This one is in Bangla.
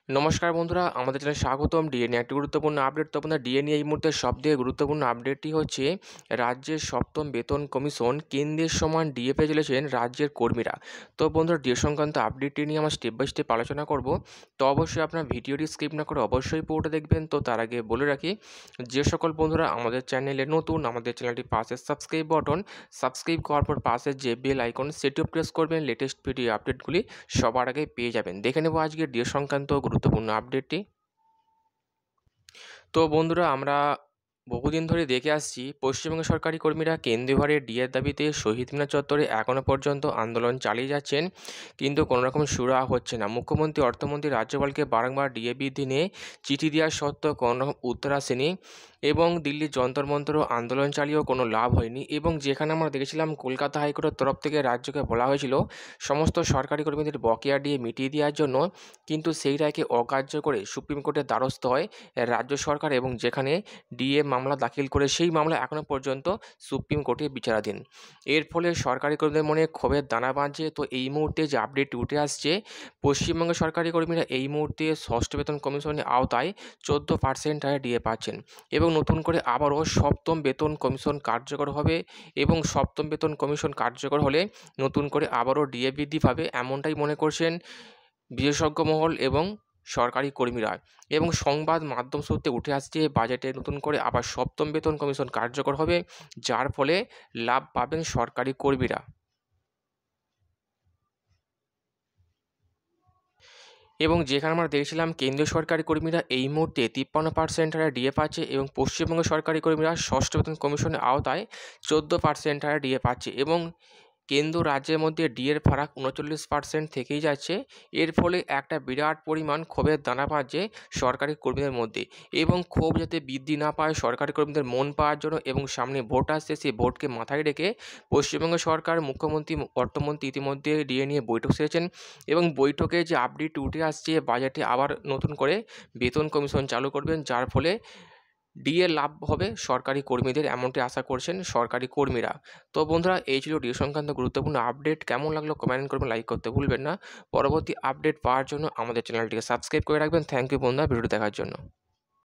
নমস্কার বন্ধুরা, আমাদের চ্যানেলে স্বাগতম। ডিএ নিয়ে একটি গুরুত্বপূর্ণ আপডেট। তো আপনার ডিএ নিয়ে এই মুহূর্তে সবথেকে গুরুত্বপূর্ণ আপডেটটি হচ্ছে রাজ্যের সপ্তম বেতন কমিশন কেন্দ্রের সমান ডিএ পেয়ে চলেছেন রাজ্যের কর্মীরা। তো বন্ধুরা, ডিএ সংক্রান্ত আপডেটটি নিয়ে আমরা স্টেপ বাই স্টেপ আলোচনা করব। তো অবশ্যই আপনার ভিডিওটি স্কিপ না করে অবশ্যই পুরোটা দেখবেন। তো তার আগে বলে রাখি, যে সকল বন্ধুরা আমাদের চ্যানেলে নতুন, আমাদের চ্যানেলটি পাশে সাবস্ক্রাইব বাটন, সাবস্ক্রাইব করার পর পাশে যে বেল আইকন সেটিও প্রেস করবেন। লেটেস্ট ভিডিও আপডেটগুলি সবার আগে পেয়ে যাবেন। দেখে নেব আজকের ডিএ সংক্রান্ত গুরুত্বপূর্ণ আপডেটটি। তো বন্ধুরা, আমরা বহুদিন ধরে দেখে আসছি পশ্চিমবঙ্গের সরকারি কর্মীরা কেন্দ্রীয় ভারে ডিএর দাবিতে শহীদ মিনার চত্বরে এখনও পর্যন্ত আন্দোলন চালিয়ে যাচ্ছেন, কিন্তু কোনো রকম সুরাহা হচ্ছে না। মুখ্যমন্ত্রী, অর্থমন্ত্রী রাজ্যপালকে বারংবার ডিএ বৃদ্ধি নিয়ে চিঠি দেওয়ার সত্ত্বেও কোনো রকম উত্তর আসেনি এবং দিল্লির যন্তর মন্তরও আন্দোলন চালিয়েও কোনো লাভ হয়নি। এবং যেখানে আমরা দেখেছিলাম কলকাতা হাইকোর্টের তরফ থেকে রাজ্যকে বলা হয়েছিল সমস্ত সরকারি কর্মীদের বকেয়া ডিএ মিটিয়ে দেওয়ার জন্য, কিন্তু সেই রায়কে অগ্রাহ্য করে সুপ্রিম কোর্টের দ্বারস্থ হয় রাজ্য সরকার এবং যেখানে ডিএ মামলা দাখিল করে সেই মামলা এখনও পর্যন্ত সুপ্রিম কোর্টে বিচারাধীন। এর ফলে সরকারি কর্মীদের মনে ক্ষোভের দানা বাঁধছে। তো এই মুহূর্তে যে আপডেট উঠে আসছে, পশ্চিমবঙ্গের সরকারি কর্মীরা এই মুহূর্তে ষষ্ঠ বেতন কমিশনের আওতায় 14% হারে ডিএ পাচ্ছেন এবং নতুন করে আবারও সপ্তম বেতন কমিশন কার্যকর হবে এবং সপ্তম বেতন কমিশন কার্যকর হলে নতুন করে আবারও ডিএ বৃদ্ধি পাবে, এমনটাই মনে করছেন বিশেষজ্ঞ মহল এবং সরকারি কর্মীরা। এবং সংবাদ মাধ্যম সূত্রে উঠে আসছে বাজেটে নতুন করে আবার সপ্তম বেতন কমিশন কার্যকর হবে, যার ফলে লাভ পাবেন সরকারি কর্মীরা। এবং যেখানে আমরা দেখছিলাম কেন্দ্রীয় সরকারি কর্মীরা এই মুহূর্তে 53% হারে ডিএ পাচ্ছে এবং পশ্চিমবঙ্গ সরকারি কর্মীরা ষষ্ঠ বেতন কমিশনের আওতায় 14% হারে ডিএ পাচ্ছে এবং কেন্দ্র রাজ্যের মধ্যে ডিএর ফারাক 39% থেকেই যাচ্ছে। এর ফলে একটা বিরাট পরিমাণ ক্ষোভের দানা বাঁধছে সরকারি কর্মীদের মধ্যে এবং ক্ষোভ যাতে বৃদ্ধি না পায় সরকারি কর্মীদের মন পাওয়ার জন্য এবং সামনে ভোট আসছে, সেই ভোটকে মাথায় রেখে পশ্চিমবঙ্গ সরকার, মুখ্যমন্ত্রী, অর্থমন্ত্রী ইতিমধ্যে ডিএ নিয়ে বৈঠক সেরেছেন এবং বৈঠকে যে আপডেট উঠে আসছে বাজেটে আবার নতুন করে বেতন কমিশন চালু করবেন, যার ফলে ডিএ লাভ হবে সরকারি কর্মীদের, এমনটি আশা করছেন সরকারি কর্মীরা। তো বন্ধুরা, এই ছিল ডিএ সংক্রান্ত গুরুত্বপূর্ণ আপডেট। কেমন লাগলো কমেন্ট করবেন, লাইক করতে ভুলবেন না। পরবর্তী আপডেট পাওয়ার জন্য আমাদের চ্যানেলটিকে সাবস্ক্রাইব করে রাখবেন। থ্যাংক ইউ বন্ধুরা ভিডিওটি দেখার জন্য।